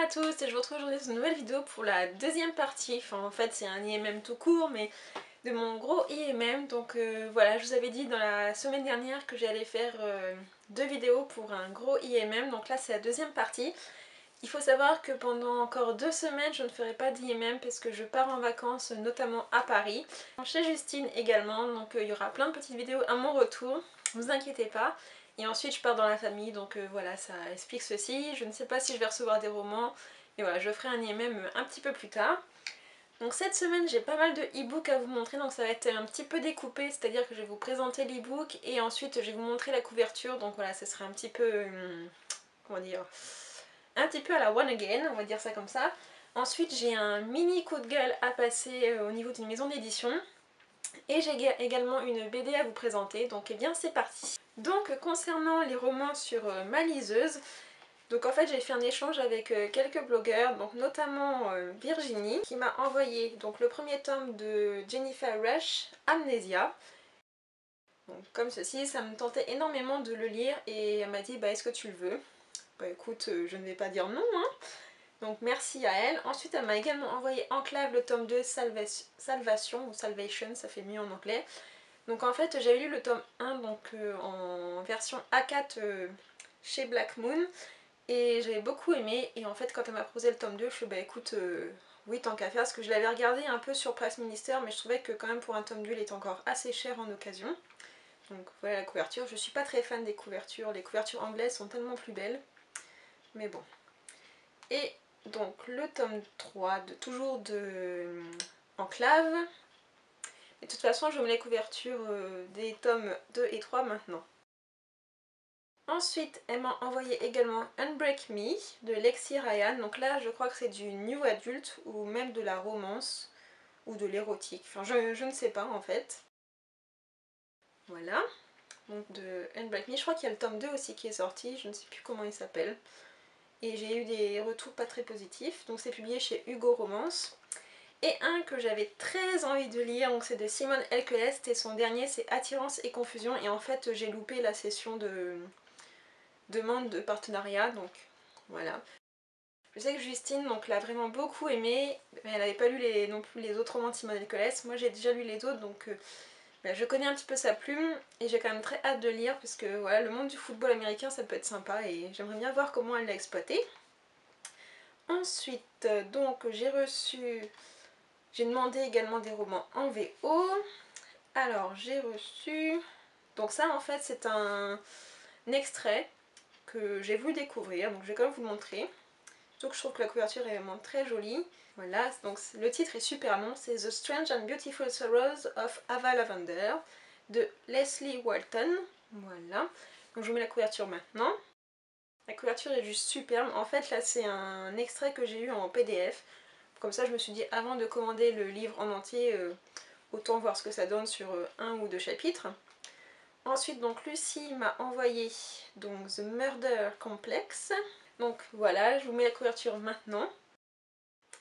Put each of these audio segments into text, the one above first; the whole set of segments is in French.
à tous et je vous retrouve aujourd'hui dans une nouvelle vidéo pour la deuxième partie, enfin en fait c'est un IMM tout court mais de mon gros IMM. Donc voilà, je vous avais dit dans la semaine dernière que j'allais faire deux vidéos pour un gros IMM, donc là c'est la deuxième partie. Il faut savoir que pendant encore 2 semaines je ne ferai pas d'IMM parce que je pars en vacances notamment à Paris, chez Justine également, donc il y aura plein de petites vidéos à mon retour, ne vous inquiétez pas. Et ensuite je pars dans la famille, donc voilà, ça explique ceci. Je ne sais pas si je vais recevoir des romans, et voilà, je ferai un IMM un petit peu plus tard. Donc cette semaine j'ai pas mal de e-book à vous montrer, donc ça va être un petit peu découpé, c'est-à-dire que je vais vous présenter l'e-book et ensuite je vais vous montrer la couverture, donc voilà, ce sera un petit peu, comment dire, un petit peu à la one again, on va dire ça comme ça. Ensuite j'ai un mini coup de gueule à passer au niveau d'une maison d'édition. Et j'ai également une BD à vous présenter, donc eh bien c'est parti. Donc concernant les romans sur ma liseuse, donc en fait j'ai fait un échange avec quelques blogueurs, donc notamment Virginie, qui m'a envoyé donc le premier tome de Jennifer Rush, Amnesia. Donc comme ceci, ça me tentait énormément de le lire et elle m'a dit bah est-ce que tu le veux? Bah écoute, je ne vais pas dire non hein. Donc merci à elle. Ensuite elle m'a également envoyé Enclave le tome 2 Salvation ou Salvation, ça fait mieux en anglais. Donc en fait j'avais lu le tome 1 donc, en version A4 chez Black Moon et j'avais beaucoup aimé, et en fait quand elle m'a proposé le tome 2 je suis bah écoute oui tant qu'à faire, parce que je l'avais regardé un peu sur Press Minister mais je trouvais que quand même pour un tome 2 il était encore assez cher en occasion. Donc voilà la couverture, je suis pas très fan des couvertures, les couvertures anglaises sont tellement plus belles, mais bon. Et donc le tome 3 de toujours de Enclave. Et de toute façon je mets les couvertures des tomes 2 et 3 maintenant. Ensuite elle m'a envoyé également Unbreak Me de Lexi Ryan. Donc là je crois que c'est du new adult ou même de la romance ou de l'érotique. Enfin je ne sais pas en fait. Voilà. Donc de Unbreak Me. Je crois qu'il y a le tome 2 aussi qui est sorti. Je ne sais plus comment il s'appelle. Et j'ai eu des retours pas très positifs. Donc c'est publié chez Hugo Romance. Et un que j'avais très envie de lire, donc c'est de Simone Elkelest, et son dernier c'est Attirance et Confusion, et en fait j'ai loupé la session de demande de partenariat, donc voilà. Je sais que Justine donc l'a vraiment beaucoup aimé, mais elle n'avait pas lu non plus les autres romans de Simone Elkelest. Moi j'ai déjà lu les autres, donc je connais un petit peu sa plume, et j'ai quand même très hâte de lire, parce que voilà, le monde du football américain ça peut être sympa, et j'aimerais bien voir comment elle l'a exploité. Ensuite, donc j'ai demandé également des romans en VO. Alors j'ai reçu, donc ça en fait c'est un extrait que j'ai voulu découvrir, donc je vais quand même vous le montrer. Surtout que je trouve que la couverture est vraiment très jolie. Voilà, donc le titre est super long, c'est The Strange and Beautiful Sorrows of Ava Lavender de Leslie Walton. Voilà, donc je vous mets la couverture maintenant. La couverture est juste superbe. En fait là c'est un extrait que j'ai eu en PDF. Comme ça je me suis dit avant de commander le livre en entier, autant voir ce que ça donne sur un ou deux chapitres. Ensuite donc Lucie m'a envoyé donc The Murder Complex. Donc voilà, je vous mets la couverture maintenant.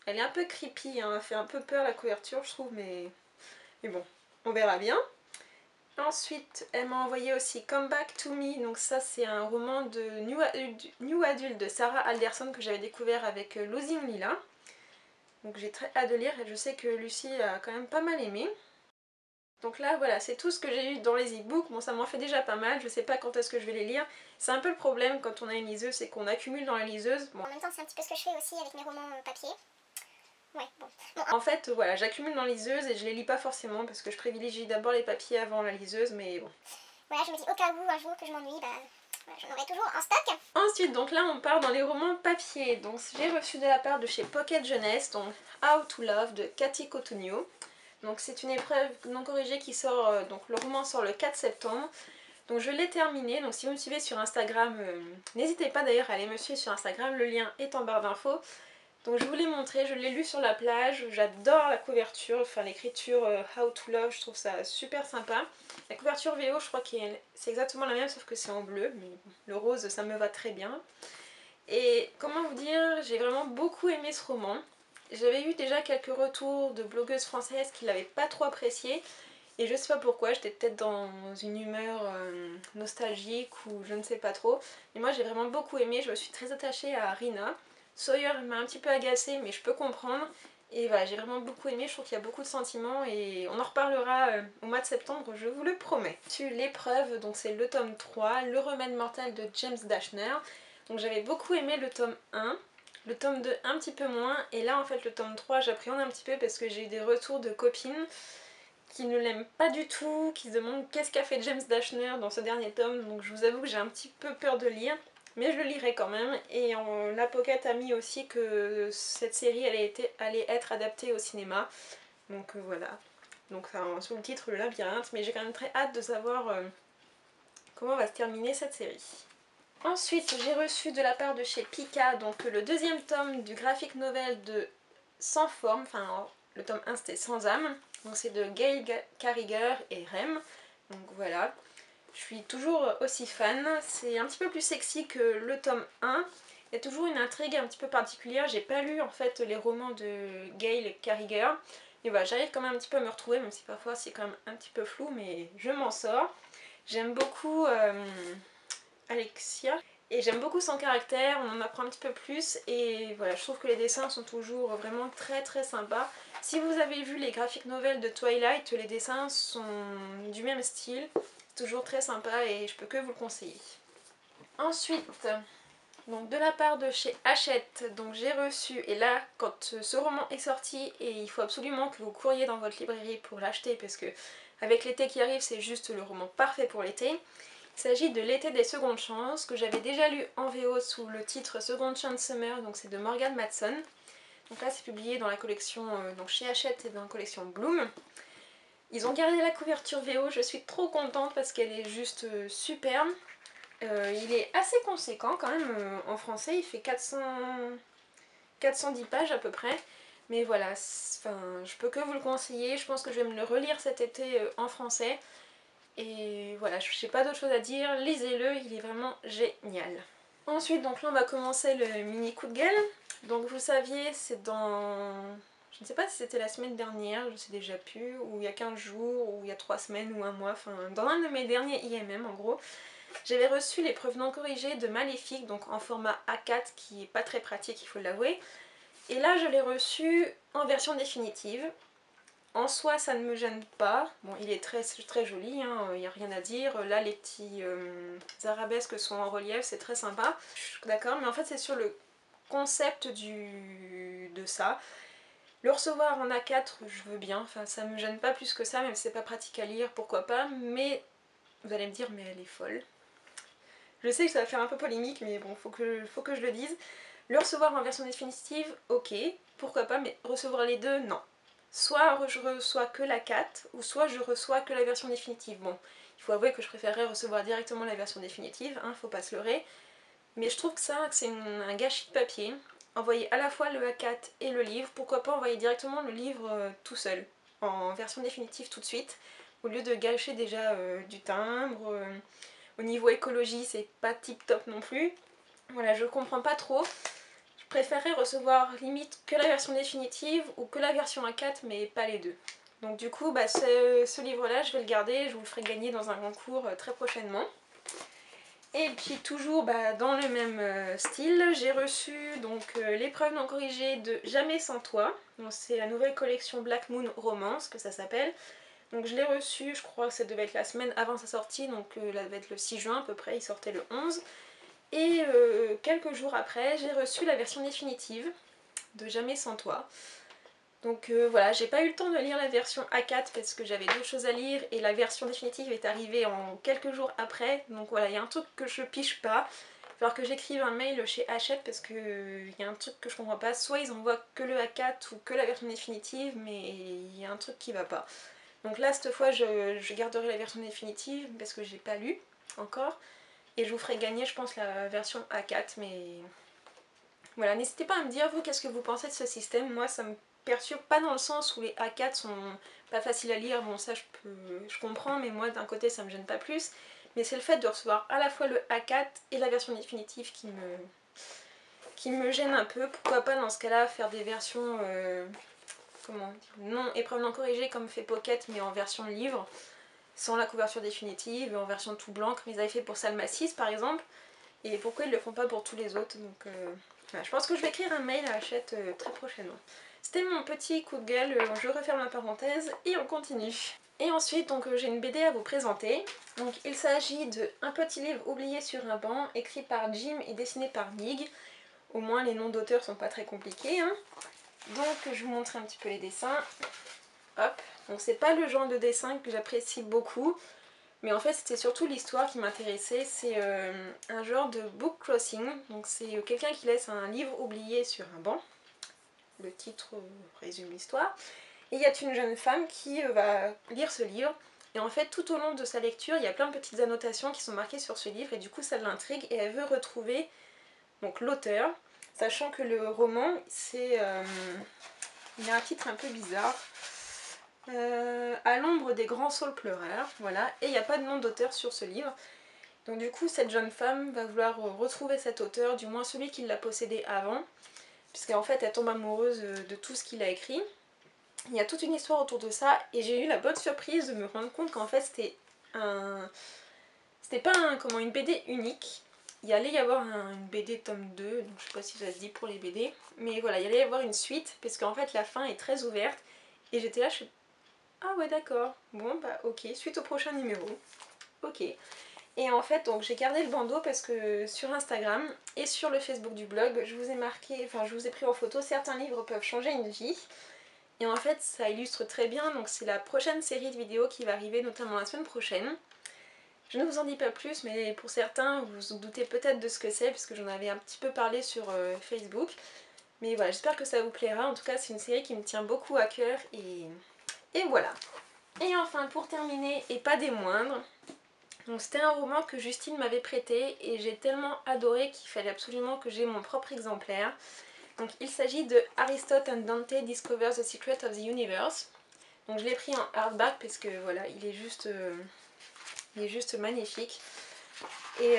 Elle est un peu creepy, hein, elle fait un peu peur la couverture je trouve, mais bon, on verra bien. Ensuite elle m'a envoyé aussi Come Back to Me, donc ça c'est un roman de New Adult de Sarah Alderson que j'avais découvert avec Losing Lila. Donc j'ai très hâte de lire, et je sais que Lucie a quand même pas mal aimé. Donc là voilà, c'est tout ce que j'ai eu dans les e-books. Bon ça m'en fait déjà pas mal, je sais pas quand est-ce que je vais les lire. C'est un peu le problème quand on a une liseuse, c'est qu'on accumule dans la liseuse. Bon. En même temps c'est un petit peu ce que je fais aussi avec mes romans papier. Ouais, bon. En fait voilà, j'accumule dans la liseuse et je les lis pas forcément parce que je privilégie d'abord les papiers avant la liseuse, mais bon. Voilà, je me dis au cas où un jour que je m'ennuie, bah voilà, j'en aurai toujours en stock. Ensuite donc là on part dans les romans papier. Donc j'ai reçu de la part de chez Pocket Jeunesse, donc How to Love de Cathy Cotugno. Donc c'est une épreuve non corrigée qui sort, donc le roman sort le 4 septembre. Donc je l'ai terminé, donc si vous me suivez sur Instagram, n'hésitez pas d'ailleurs à aller me suivre sur Instagram, le lien est en barre d'infos. Donc je vous l'ai montré, je l'ai lu sur la plage, j'adore la couverture, enfin l'écriture How to Love, je trouve ça super sympa. La couverture VO je crois que c'est exactement la même sauf que c'est en bleu, mais le rose ça me va très bien. Et comment vous dire, j'ai vraiment beaucoup aimé ce roman. J'avais eu déjà quelques retours de blogueuses françaises qui l'avaient pas trop apprécié. Et je sais pas pourquoi, j'étais peut-être dans une humeur nostalgique ou je ne sais pas trop. Mais moi j'ai vraiment beaucoup aimé, je me suis très attachée à Rina. Sawyer m'a un petit peu agacée, mais je peux comprendre. Et voilà, j'ai vraiment beaucoup aimé, je trouve qu'il y a beaucoup de sentiments et on en reparlera au mois de septembre, je vous le promets. Sur l'épreuve, donc c'est le tome 3, Le remède mortel de James Dashner. Donc j'avais beaucoup aimé le tome 1, le tome 2 un petit peu moins, et là en fait le tome 3 j'appréhende un petit peu parce que j'ai eu des retours de copines qui ne l'aiment pas du tout, qui se demandent qu'est-ce qu'a fait James Dashner dans ce dernier tome, donc je vous avoue que j'ai un petit peu peur de lire. Mais je le lirai quand même, et la Pocket a mis aussi que cette série allait être adaptée au cinéma. Donc voilà. Donc sous le titre Le Labyrinthe, mais j'ai quand même très hâte de savoir comment va se terminer cette série. Ensuite, j'ai reçu de la part de chez Pika donc le deuxième tome du graphic novel de Sans forme, enfin le tome 1 c'était Sans âme. Donc c'est de Gail Carriger et Rem. Donc voilà. Je suis toujours aussi fan, c'est un petit peu plus sexy que le tome 1. Il y a toujours une intrigue un petit peu particulière, j'ai pas lu en fait les romans de Gail Carriger. Mais voilà, j'arrive quand même un petit peu à me retrouver, même si parfois c'est quand même un petit peu flou, mais je m'en sors. J'aime beaucoup Alexia, et j'aime beaucoup son caractère, on en apprend un petit peu plus, et voilà, je trouve que les dessins sont toujours vraiment très très sympas. Si vous avez vu les graphic novels de Twilight, les dessins sont du même style, toujours très sympa et je peux que vous le conseiller. Ensuite, donc de la part de chez Hachette, donc j'ai reçu, et là quand ce roman est sorti, et il faut absolument que vous couriez dans votre librairie pour l'acheter parce que avec l'été qui arrive c'est juste le roman parfait pour l'été. Il s'agit de L'été des secondes chances, que j'avais déjà lu en VO sous le titre Second Chance Summer, donc c'est de Morgan Matson. Donc là c'est publié dans la collection donc chez Hachette et dans la collection Bloom. Ils ont gardé la couverture VO, je suis trop contente parce qu'elle est juste superbe. Il est assez conséquent quand même en français, il fait 410 pages à peu près. Mais voilà, je peux que vous le conseiller, je pense que je vais me le relire cet été en français. Et voilà, je n'ai pas d'autre chose à dire, lisez-le, il est vraiment génial. Ensuite, donc là on va commencer le mini coup de gueule. Donc vous saviez, c'est dans... Je ne sais pas si c'était la semaine dernière, je sais déjà plus, ou il y a 15 jours, ou il y a 3 semaines, ou un mois, enfin dans un de mes derniers IMM en gros, j'avais reçu l'épreuve non corrigée de Maléfique, donc en format A4 qui est pas très pratique, il faut l'avouer. Et là je l'ai reçu en version définitive. En soi ça ne me gêne pas, bon il est très, très joli, hein, il n'y a rien à dire, là les petits arabesques sont en relief, c'est très sympa, je suis d'accord, mais en fait c'est sur le concept de ça. Le recevoir en A4 je veux bien, enfin ça me gêne pas plus que ça, même si c'est pas pratique à lire, pourquoi pas, mais vous allez me dire mais elle est folle. Je sais que ça va faire un peu polémique, mais bon, faut que je le dise. Le recevoir en version définitive, ok, pourquoi pas, mais recevoir les deux, non. Soit je reçois que la 4, ou soit je reçois que la version définitive. Bon, il faut avouer que je préférerais recevoir directement la version définitive, hein, faut pas se leurrer. Mais je trouve que c'est un gâchis de papier. Envoyer à la fois le A4 et le livre, pourquoi pas envoyer directement le livre tout seul, en version définitive tout de suite, au lieu de gâcher déjà du timbre. Au niveau écologie, c'est pas tip top non plus. Voilà, je comprends pas trop. Je préférerais recevoir limite que la version définitive ou que la version A4, mais pas les deux. Donc du coup, ce livre-là, je vais le garder, je vous le ferai gagner dans un concours très prochainement. Et puis toujours dans le même style, j'ai reçu l'épreuve non corrigée de Jamais sans toi. C'est la nouvelle collection Black Moon Romance que ça s'appelle. Donc je l'ai reçu, je crois que ça devait être la semaine avant sa sortie, donc ça devait être le 6 juin à peu près, il sortait le 11. Et quelques jours après, j'ai reçu la version définitive de Jamais sans toi. Donc voilà, j'ai pas eu le temps de lire la version A4 parce que j'avais d'autres choses à lire et la version définitive est arrivée en quelques jours après. Donc voilà, il y a un truc que je piche pas. Il va falloir que j'écrive un mail chez Hachette parce que il y a un truc que je comprends pas. Soit ils envoient que le A4 ou que la version définitive, mais il y a un truc qui va pas. Donc là, cette fois, je garderai la version définitive parce que j'ai pas lu encore. Et je vous ferai gagner, je pense, la version A4. Mais voilà, n'hésitez pas à me dire, vous, qu'est-ce que vous pensez de ce système. Moi, ça me perturbe pas dans le sens où les A4 sont pas faciles à lire. Bon, ça, je comprends, mais moi, d'un côté, ça me gêne pas plus. Mais c'est le fait de recevoir à la fois le A4 et la version définitive qui me gêne un peu. Pourquoi pas, dans ce cas-là, faire des versions... comment dire, non, épreuve non corrigée comme fait Pocket, mais en version livre, sans la couverture définitive, et en version tout blanc, comme ils avaient fait pour Salma 6 par exemple. Et pourquoi ils le font pas pour tous les autres, donc Voilà, je pense que je vais écrire un mail à Hachette très prochainement. C'était mon petit coup de gueule, je referme la parenthèse et on continue. Et ensuite, donc j'ai une BD à vous présenter. Donc il s'agit de Un petit livre oublié sur un banc, écrit par Jim et dessiné par Nig. Au moins les noms d'auteurs sont pas très compliqués, hein. Donc je vous montre un petit peu les dessins. Hop, donc c'est pas le genre de dessin que j'apprécie beaucoup, mais en fait c'était surtout l'histoire qui m'intéressait. C'est un genre de book crossing, donc c'est quelqu'un qui laisse un livre oublié sur un banc. Le titre résume l'histoire. Et il y a une jeune femme qui va lire ce livre, et en fait tout au long de sa lecture il y a plein de petites annotations qui sont marquées sur ce livre, et du coup ça l'intrigue et elle veut retrouver donc l'auteur, sachant que le roman c'est il a un titre un peu bizarre. À l'ombre des grands saules pleureurs, voilà, et il n'y a pas de nom d'auteur sur ce livre. Donc du coup cette jeune femme va vouloir retrouver cet auteur, du moins celui qui l'a possédé avant, puisqu'en fait elle tombe amoureuse de tout ce qu'il a écrit. Il y a toute une histoire autour de ça, et j'ai eu la bonne surprise de me rendre compte qu'en fait c'était pas une BD unique. Il allait y avoir une BD tome 2, donc je sais pas si ça se dit pour les BD, mais voilà, il allait y avoir une suite, parce qu'en fait la fin est très ouverte, et j'étais là, ah ouais d'accord, bon bah ok, suite au prochain numéro, ok. Et en fait donc j'ai gardé le bandeau parce que sur Instagram et sur le Facebook du blog, je vous ai marqué, enfin je vous ai pris en photo, certains livres peuvent changer une vie. Et en fait ça illustre très bien, donc c'est la prochaine série de vidéos qui va arriver, notamment la semaine prochaine. Je ne vous en dis pas plus, mais pour certains vous vous doutez peut-être de ce que c'est, puisque j'en avais un petit peu parlé sur Facebook. Mais voilà, j'espère que ça vous plaira, en tout cas c'est une série qui me tient beaucoup à cœur, et voilà. Et enfin pour terminer, et pas des moindres, donc c'était un roman que Justine m'avait prêté et j'ai tellement adoré qu'il fallait absolument que j'ai mon propre exemplaire. Donc il s'agit de Aristote and Dante Discover the Secret of the Universe. Donc je l'ai pris en hardback parce que voilà, il est juste magnifique. Et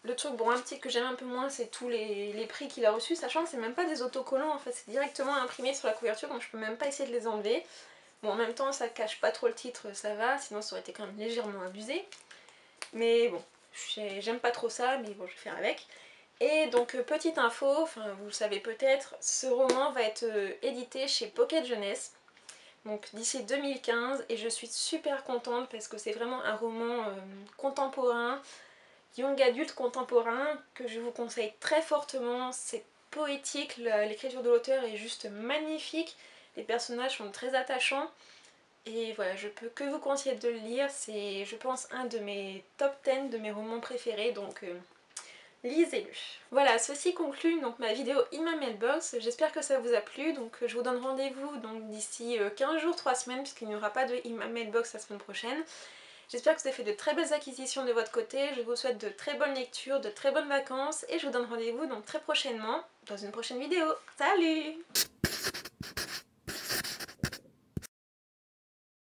le truc bon un petit que j'aime un peu moins, c'est tous les prix qu'il a reçus, sachant que c'est même pas des autocollants en fait, c'est directement imprimé sur la couverture, donc je peux même pas essayer de les enlever. Bon, en même temps, ça cache pas trop le titre, ça va, sinon ça aurait été quand même légèrement abusé. Mais bon, j'aime pas trop ça, mais bon, je vais faire avec. Et donc, petite info, enfin vous le savez peut-être, ce roman va être édité chez Pocket Jeunesse, donc d'ici 2015, et je suis super contente parce que c'est vraiment un roman contemporain, young adulte contemporain, que je vous conseille très fortement. C'est poétique, l'écriture de l'auteur est juste magnifique, les personnages sont très attachants, et voilà, je peux que vous conseiller de le lire, c'est je pense un de mes top 10 de mes romans préférés, donc lisez-le. Voilà, ceci conclut donc ma vidéo In My Mailbox, j'espère que ça vous a plu, donc je vous donne rendez-vous d'ici 15 jours, 3 semaines, puisqu'il n'y aura pas de In My Mailbox la semaine prochaine. J'espère que vous avez fait de très belles acquisitions de votre côté, je vous souhaite de très bonnes lectures, de très bonnes vacances, et je vous donne rendez-vous donc très prochainement dans une prochaine vidéo. Salut!